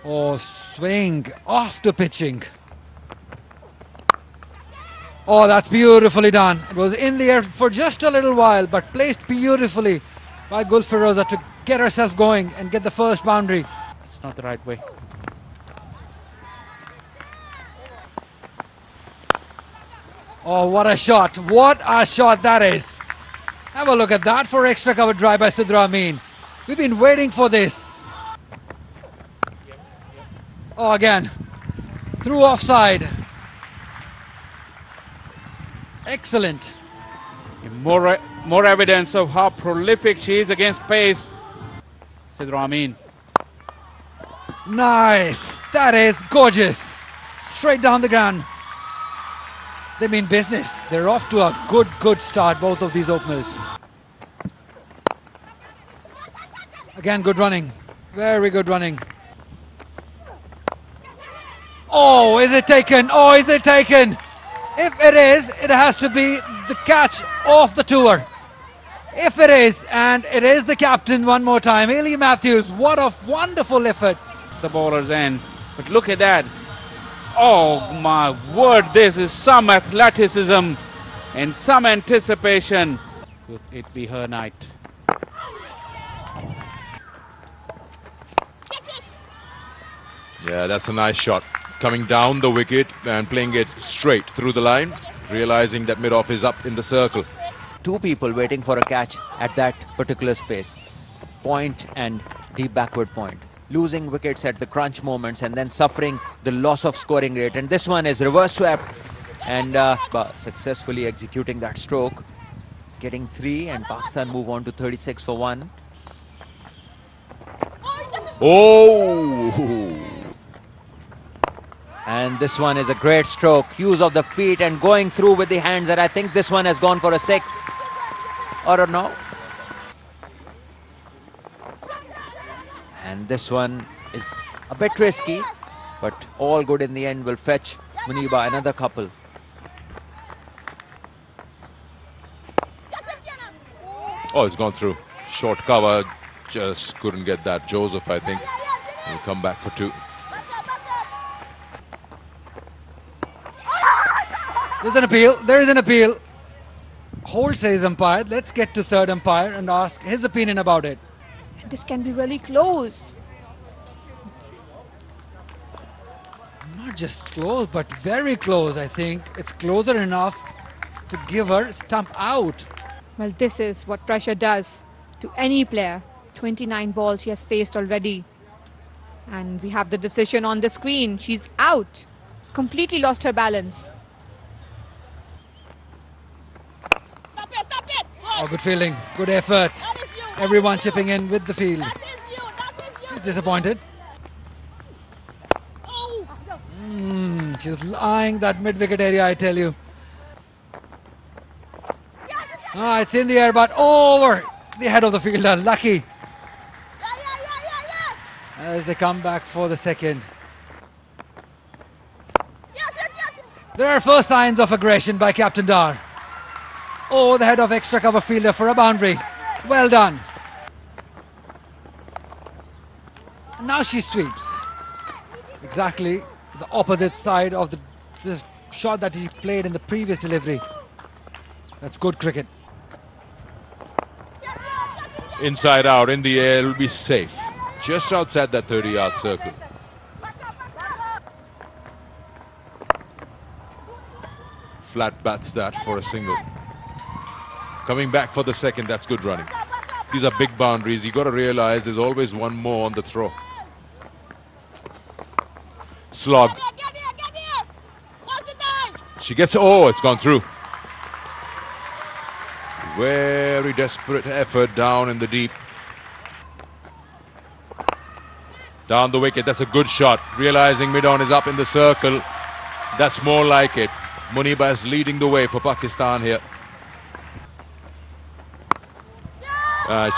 Oh, swing off the pitching. Oh, that's beautifully done. It was in the air for just a little while, but placed beautifully by Gulfiroza to get herself going and get the first boundary. It's not the right way. Oh, what a shot. What a shot that is. Have a look at that for extra cover drive by Sidra Amin. We've been waiting for this. Oh, again. Through offside. Excellent. More evidence of how prolific she is against pace. Sidra Amin. Nice. That is gorgeous. Straight down the ground. They mean business. They're off to a good start, both of these openers. Again, good running. Very good running. Oh, is it taken? Oh, is it taken? If it is, it has to be the catch of the tour. If it is, and it is the captain one more time, Hayley Matthews, what a wonderful effort. The bowler's end. But look at that. Oh my word, this is some athleticism and some anticipation. Could it be her night? Yeah, that's a nice shot. Coming down the wicket and playing it straight through the line, realizing that mid-off is up in the circle. Two people waiting for a catch at that particular space. Point and deep backward point. Losing wickets at the crunch moments and then suffering the loss of scoring rate. And this one is reverse swept and successfully executing that stroke. Getting 3 and Pakistan move on to 36 for 1. Oh! And this one is a great stroke. Use of the feet and going through with the hands. And I think this one has gone for a 6. Or no? And this one is a bit risky, but all good in the end. Will fetch Muniba another couple. Oh, it's gone through. Short cover, just couldn't get that. Joseph, I think, will come back for 2. There's an appeal. There is an appeal. Holt says umpire. Let's get to third umpire and ask his opinion about it. This can be really close. Not just close, but very close, I think. It's closer enough to give her stump out. Well, this is what pressure does to any player. 29 balls she has faced already. And we have the decision on the screen. She's out. Completely lost her balance. Stop it! Oh, good fielding. Good effort. Everyone chipping in with the field. She's disappointed. She's eyeing that mid-wicket area, I tell you. Ah, it's in the air, but over the head of the fielder. Lucky. As they come back for the second. There are first signs of aggression by Captain Dar. Oh, the head of extra cover fielder for a boundary. Well done. Now she sweeps. Exactly the opposite side of the shot that he played in the previous delivery. That's good cricket. Inside out, in the air, it'll be safe. Just outside that 30-yard circle. Flat bats that for a single. Coming back for the second, that's good running. These are big boundaries. You got to realize there's always one more on the throw. Slog. She gets, oh, it's gone through. Very desperate effort down in the deep. Down the wicket, that's a good shot. Realizing mid-on is up in the circle. That's more like it. Muniba is leading the way for Pakistan here.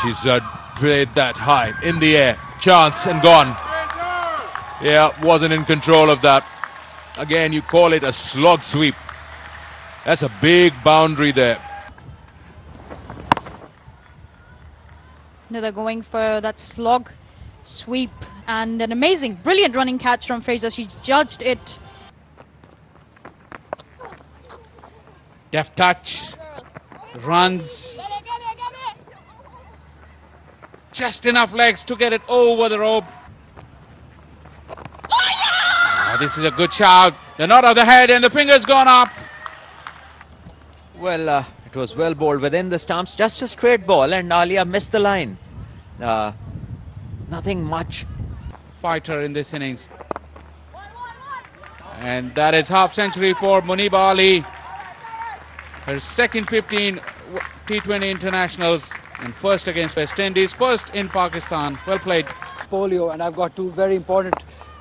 She's played that high in the air. Chance and gone. Yeah, wasn't in control of that. Again, you call it a slog sweep. That's a big boundary there. Now they're going for that slog sweep and an amazing, brilliant running catch from Fraser. She judged it. Deft touch, runs, Get it. just enough legs to get it over the rope. This is a good shout. The nod of the head and the finger's gone up. Well, it was well bowled within the stumps, just a straight ball, and Alia missed the line. Nothing much. Fighter in this innings. And that is half century for Muniba Ali. Her second 15 T20 internationals and first against West Indies, first in Pakistan. Well played. Polio, and I've got two very important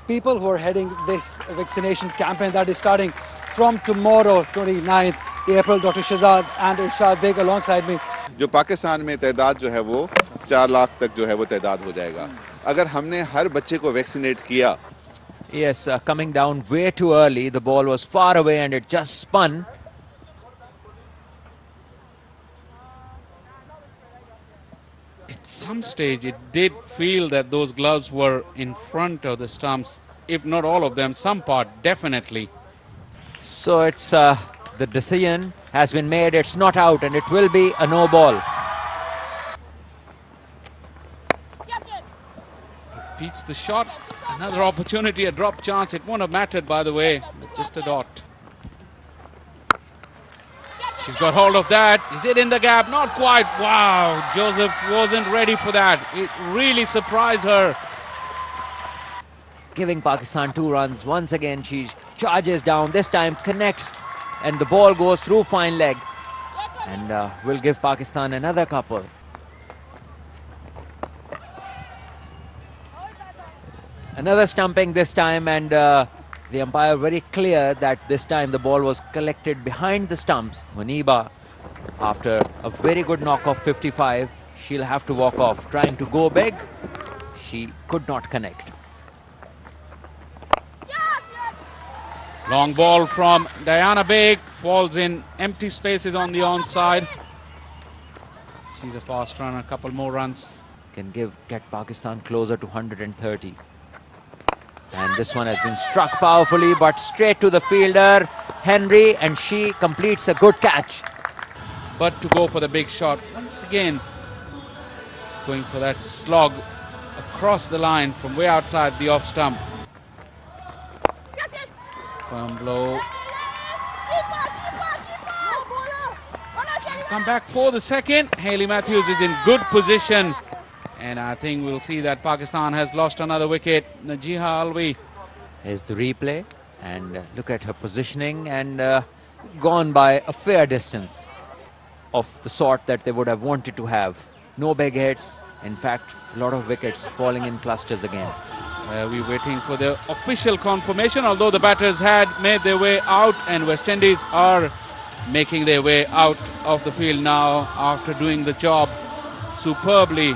people who are heading this vaccination campaign that is starting from tomorrow, 29th April. Dr. Shahzad and Irshad Beg alongside me. जो पाकिस्तान में तादाद जो है वो 4 लाख तक जो है वो तादाद हो जाएगा अगर हमने हर बच्चे को वैक्सीनेट किया. Yes, coming down way too early. The ball was far away and it just spun. At some stage, it did feel that those gloves were in front of the stumps. If not all of them, some part definitely. So it's the decision has been made. It's not out and it will be a no ball. Catch it. Beats the shot. Another opportunity, a drop chance. It won't have mattered, by the way. Just a dot. She's got hold of that. Is it in the gap? Not quite. Wow, Joseph wasn't ready for that. It really surprised her. Giving Pakistan 2 runs. Once again, she charges down. This time connects and the ball goes through fine leg. And will give Pakistan another couple. Another stumping this time, and the umpire very clear that this time the ball was collected behind the stumps. Muniba, after a very good knock of 55, she'll have to walk off. Trying to go big, she could not connect. Long ball from Diana Baig. Falls in empty spaces on the onside. She's a fast runner, a couple more runs. Can get Pakistan closer to 130. And this one has been struck powerfully, but straight to the fielder, Henry, and she completes a good catch. But to go for the big shot, once again, going for that slog across the line from way outside the off stump. Catch it. Firm blow. Keeper. Come back for the second. Hayley Matthews is in good position. And I think we'll see that Pakistan has lost another wicket. Najeeha Alvi. Here's the replay, and look at her positioning, and gone by a fair distance of the sort that they would have wanted to have. No big hits. In fact, a lot of wickets falling in clusters again. We're waiting for the official confirmation, although the batters had made their way out, and West Indies are making their way out of the field now after doing the job superbly.